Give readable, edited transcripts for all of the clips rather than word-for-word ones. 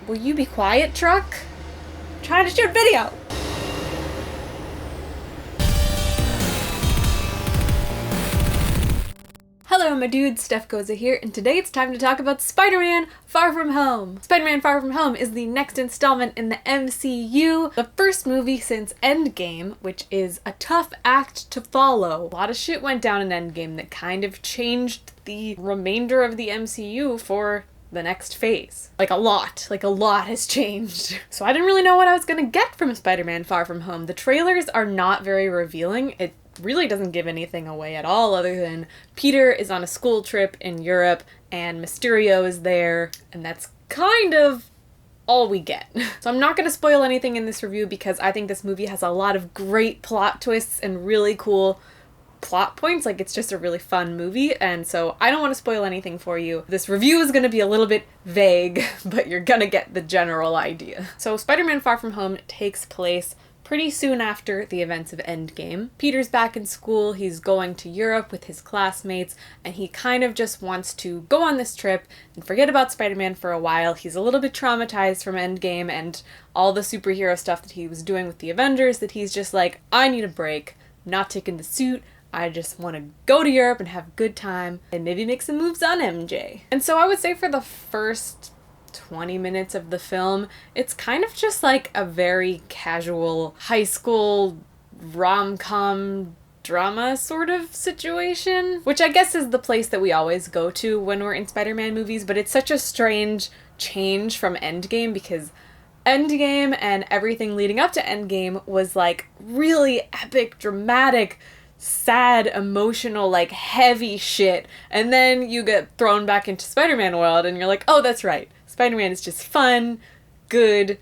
Will you be quiet, truck? I'm trying to shoot video! Hello my dudes, Steph Goza here, and today it's time to talk about Spider-Man Far From Home. Spider-Man Far From Home is the next installment in the MCU, the first movie since Endgame, which is a tough act to follow. A lot of shit went down in Endgame that kind of changed the remainder of the MCU for the next phase. Like a lot has changed. So I didn't really know what I was gonna get from Spider-Man Far From Home. The trailers are not very revealing. It really doesn't give anything away at all other than Peter is on a school trip in Europe and Mysterio is there, and that's kind of all we get. So I'm not going to spoil anything in this review because I think this movie has a lot of great plot twists and really cool plot points. Like, it's just a really fun movie, and so I don't want to spoil anything for you. This review is going to be a little bit vague, but you're gonna get the general idea. So Spider-Man Far From Home takes place pretty soon after the events of Endgame. Peter's back in school, he's going to Europe with his classmates, and he kind of just wants to go on this trip and forget about Spider-Man for a while. He's a little bit traumatized from Endgame and all the superhero stuff that he was doing with the Avengers, that he's just like, I need a break, I'm not taking the suit, I just want to go to Europe and have a good time and maybe make some moves on MJ. And so I would say for the first 20 minutes of the film, it's kind of just like a very casual high school rom-com drama sort of situation, which I guess is the place that we always go to when we're in Spider-Man movies, but it's such a strange change from Endgame because Endgame and everything leading up to Endgame was like really epic, dramatic, sad, emotional, like heavy shit, and then you get thrown back into Spider-Man world and you're like, oh, that's right, Spider-Man is just fun, good,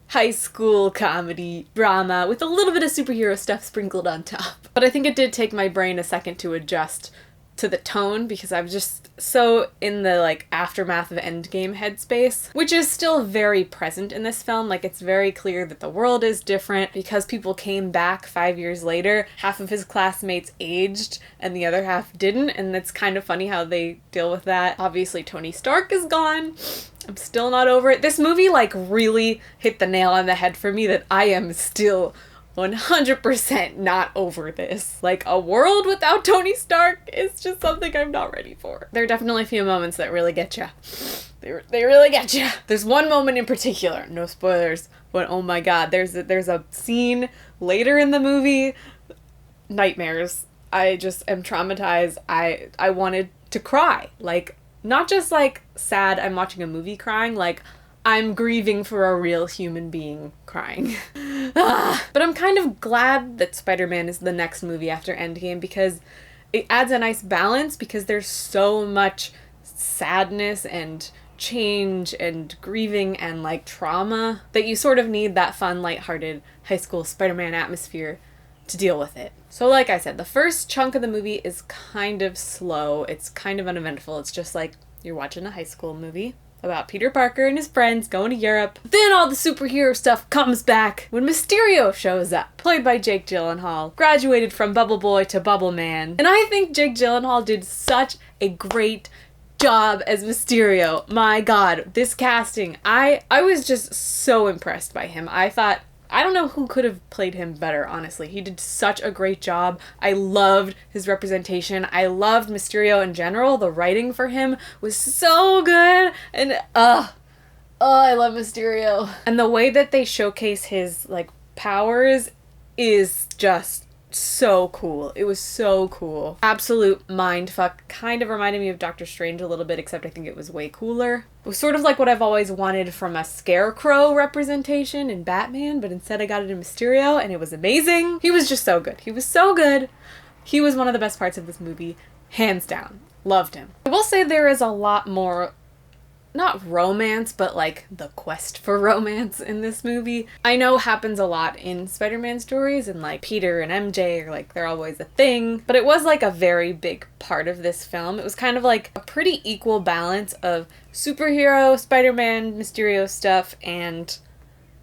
high school comedy drama with a little bit of superhero stuff sprinkled on top. But I think it did take my brain a second to adjust to the tone because I was just so in the like aftermath of Endgame headspace, which is still very present in this film. Like, it's very clear that the world is different because people came back 5 years later. Half of his classmates aged and the other half didn't, and it's kind of funny how they deal with that. Obviously Tony Stark is gone. I'm still not over it. This movie like really hit the nail on the head for me that I am still 100% not over this. Like, a world without Tony Stark is just something I'm not ready for. There are definitely a few moments that really get you. They really get you. There's one moment in particular, no spoilers, but oh my god, there's a scene later in the movie, nightmares. I just am traumatized. I wanted to cry. Like, not just like sad I'm watching a movie crying, like I'm grieving for a real human being crying. But I'm kind of glad that Spider-Man is the next movie after Endgame because it adds a nice balance because there's so much sadness and change and grieving and like trauma that you sort of need that fun, lighthearted high school Spider-Man atmosphere to deal with it. So like I said, the first chunk of the movie is kind of slow. It's kind of uneventful. It's just like you're watching a high school movie about Peter Parker and his friends going to Europe. Then all the superhero stuff comes back when Mysterio shows up, played by Jake Gyllenhaal, graduated from Bubble Boy to Bubble Man. And I think Jake Gyllenhaal did such a great job as Mysterio. My god, this casting, I was just so impressed by him. I don't know who could have played him better, honestly. He did such a great job. I loved his representation. I loved Mysterio in general. The writing for him was so good. And, I love Mysterio. And the way that they showcase his, like, powers is just so cool. It was so cool. Absolute mindfuck. Kind of reminded me of Doctor Strange a little bit, except I think it was way cooler. It was sort of like what I've always wanted from a Scarecrow representation in Batman, but instead I got it in Mysterio, and it was amazing. He was just so good. He was so good. He was one of the best parts of this movie, hands down. Loved him. I will say there is a lot more, not romance, but like the quest for romance in this movie. I know happens a lot in Spider-Man stories, and like Peter and MJ are like, they're always a thing, but it was like a very big part of this film. It was kind of like a pretty equal balance of superhero, Spider-Man, Mysterio stuff, and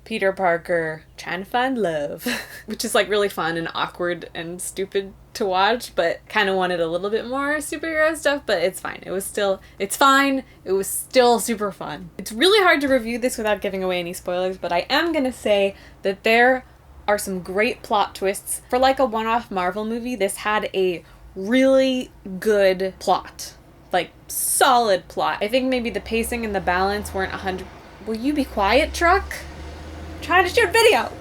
Peter Parker trying to find love, which is like really fun and awkward and stupid to watch, but kind of wanted a little bit more superhero stuff, but it's fine. It's fine. It was still super fun. It's really hard to review this without giving away any spoilers, but I am gonna say that there are some great plot twists. For like a one-off Marvel movie, this had a really good plot. Like, solid plot. I think maybe the pacing and the balance weren't 100... Will you be quiet, truck? I'm trying to shoot video!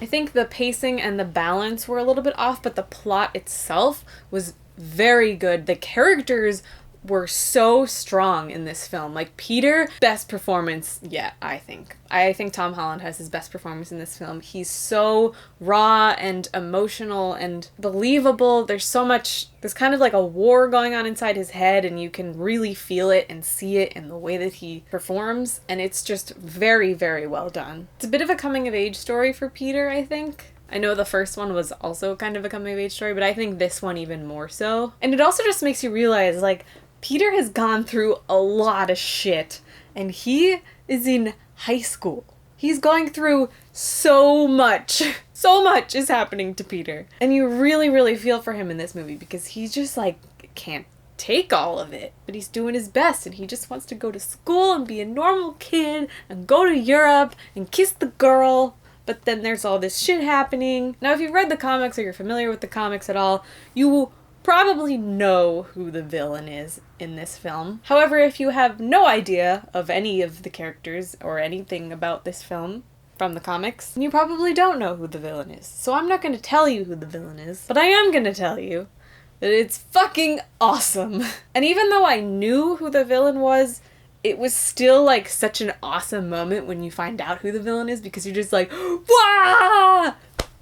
I think the pacing and the balance were a little bit off, but the plot itself was very good. The characters were so strong in this film. Like, Peter, best performance yet, I think. I think Tom Holland has his best performance in this film. He's so raw and emotional and believable. There's kind of like a war going on inside his head, and you can really feel it and see it in the way that he performs, and it's just very, very well done. It's a bit of a coming-of-age story for Peter, I think. I know the first one was also kind of a coming-of-age story, but I think this one even more so. And it also just makes you realize, like, Peter has gone through a lot of shit, and he is in high school. He's going through so much. So much is happening to Peter. And you really, really feel for him in this movie because he just, like, can't take all of it. But he's doing his best, and he just wants to go to school and be a normal kid and go to Europe and kiss the girl. But then there's all this shit happening. Now, if you've read the comics or you're familiar with the comics at all, you probably know who the villain is in this film. However, if you have no idea of any of the characters or anything about this film from the comics, you probably don't know who the villain is. So I'm not going to tell you who the villain is, but I am going to tell you that it's fucking awesome. And even though I knew who the villain was, it was still like such an awesome moment when you find out who the villain is, because you're just like, wah!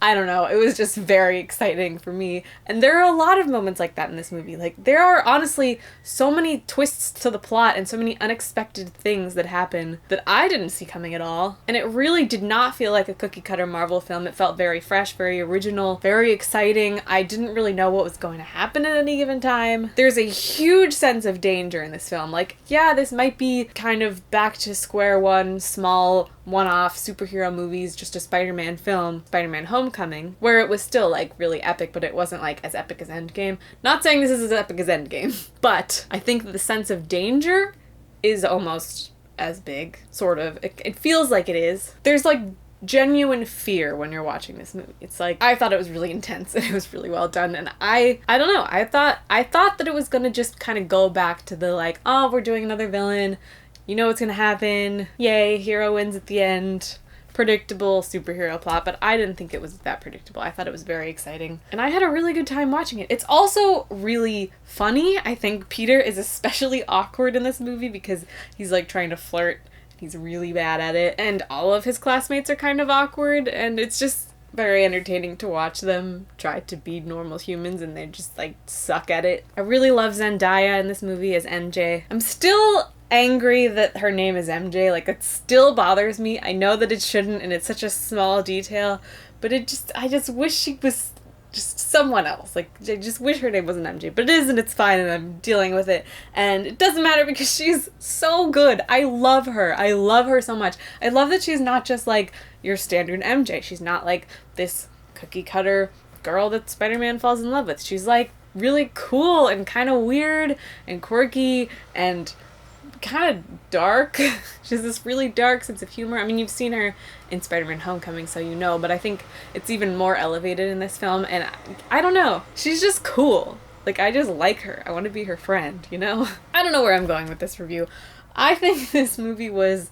I don't know, it was just very exciting for me. And there are a lot of moments like that in this movie. Like, there are honestly so many twists to the plot and so many unexpected things that happen that I didn't see coming at all. And it really did not feel like a cookie-cutter Marvel film. It felt very fresh, very original, very exciting. I didn't really know what was going to happen at any given time. There's a huge sense of danger in this film. Like, yeah, this might be kind of back to square one, small, one-off superhero movies, just a Spider-Man film, Spider-Man Homecoming, where it was still, like, really epic, but it wasn't, like, as epic as Endgame. Not saying this is as epic as Endgame, but I think the sense of danger is almost as big, sort of. It feels like it is. There's, like, genuine fear when you're watching this movie. It's like, I thought it was really intense and it was really well done, and I don't know, I thought that it was gonna just kind of go back to the, like, oh, we're doing another villain, you know what's gonna happen, yay, hero wins at the end, predictable superhero plot, but I didn't think it was that predictable. I thought it was very exciting, and I had a really good time watching it. It's also really funny. I think Peter is especially awkward in this movie because he's, like, trying to flirt. He's really bad at it, and all of his classmates are kind of awkward, and it's just very entertaining to watch them try to be normal humans, and they just, like, suck at it. I really love Zendaya in this movie as MJ. I'm still angry that her name is MJ. Like, it still bothers me. I know that it shouldn't, and it's such a small detail, but I just wish she was just someone else. Like, I just wish her name wasn't MJ, but it is, and it's fine, and I'm dealing with it, and it doesn't matter because she's so good. I love her. I love her so much. I love that she's not just, like, your standard MJ. She's not, like, this cookie-cutter girl that Spider-Man falls in love with. She's, like, really cool and kind of weird and quirky and kind of dark. She has this really dark sense of humor. I mean, you've seen her in Spider-Man Homecoming, so you know, but I think it's even more elevated in this film, and I don't know. She's just cool. Like, I just like her. I want to be her friend, you know? I don't know where I'm going with this review. I think this movie was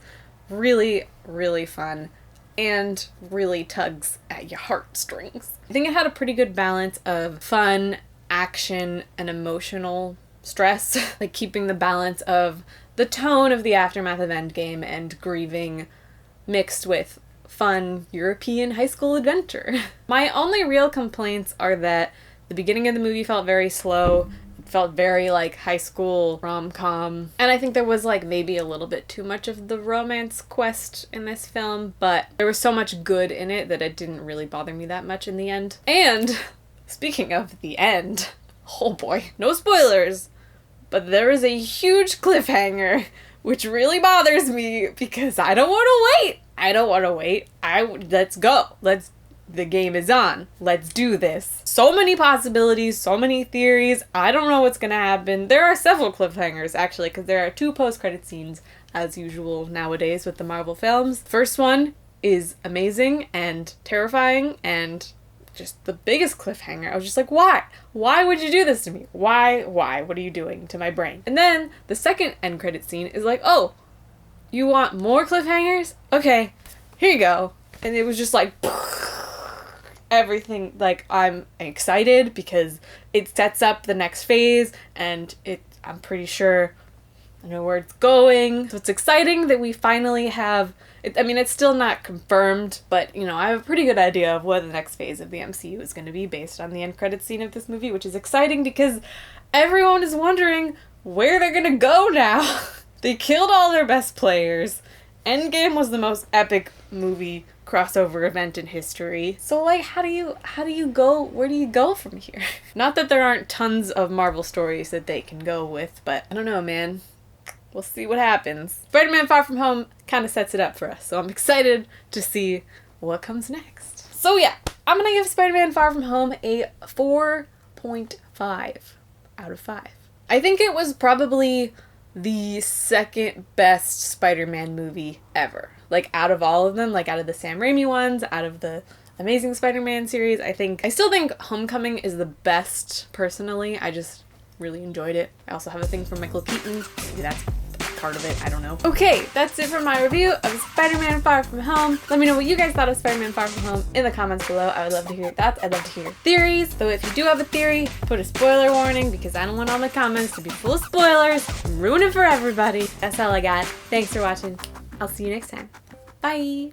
really, really fun and really tugs at your heartstrings. I think it had a pretty good balance of fun, action, and emotional stress. Like, keeping the balance of the tone of the aftermath of Endgame and grieving mixed with fun European high school adventure. My only real complaints are that the beginning of the movie felt very slow. It felt very, like, high school rom-com. And I think there was, like, maybe a little bit too much of the romance quest in this film, but there was so much good in it that it didn't really bother me that much in the end. And speaking of the end, oh boy, no spoilers, but there is a huge cliffhanger which really bothers me because I don't want to wait. I don't want to wait. Let's go. The game is on. Let's do this. So many possibilities, so many theories. I don't know what's gonna happen. There are several cliffhangers, actually, because there are 2 post-credit scenes, as usual nowadays with the Marvel films. First one is amazing and terrifying and just the biggest cliffhanger. I was just like, why? Why would you do this to me? Why? What are you doing to my brain? And then the second end credit scene is like, oh, you want more cliffhangers? Okay, here you go. And it was just like, everything, like, I'm excited because it sets up the next phase and I'm pretty sure I know where it's going. So it's exciting that we finally have, it's still not confirmed, but, I have a pretty good idea of what the next phase of the MCU is going to be based on the end credits scene of this movie, which is exciting because everyone is wondering where they're going to go now. They killed all their best players. Endgame was the most epic movie crossover event in history. So, like, how do you go, where do you go from here? Not that there aren't tons of Marvel stories that they can go with, but I don't know, man. We'll see what happens. Spider-Man Far From Home kind of sets it up for us, so I'm excited to see what comes next. So yeah, I'm gonna give Spider-Man Far From Home a 4.5 out of 5. I think it was probably the second best Spider-Man movie ever. Like, out of all of them, like, out of the Sam Raimi ones, out of the Amazing Spider-Man series, I still think Homecoming is the best, personally. I just really enjoyed it. I also have a thing for Michael Keaton. Maybe that's part of it. I don't know. Okay, that's it for my review of Spider-Man Far From Home. Let me know what you guys thought of Spider-Man Far From Home in the comments below. I would love to hear your thoughts. I'd love to hear your theories. So if you do have a theory, put a spoiler warning because I don't want all the comments to be full of spoilers and ruin it for everybody. That's all I got. Thanks for watching. I'll see you next time. Bye!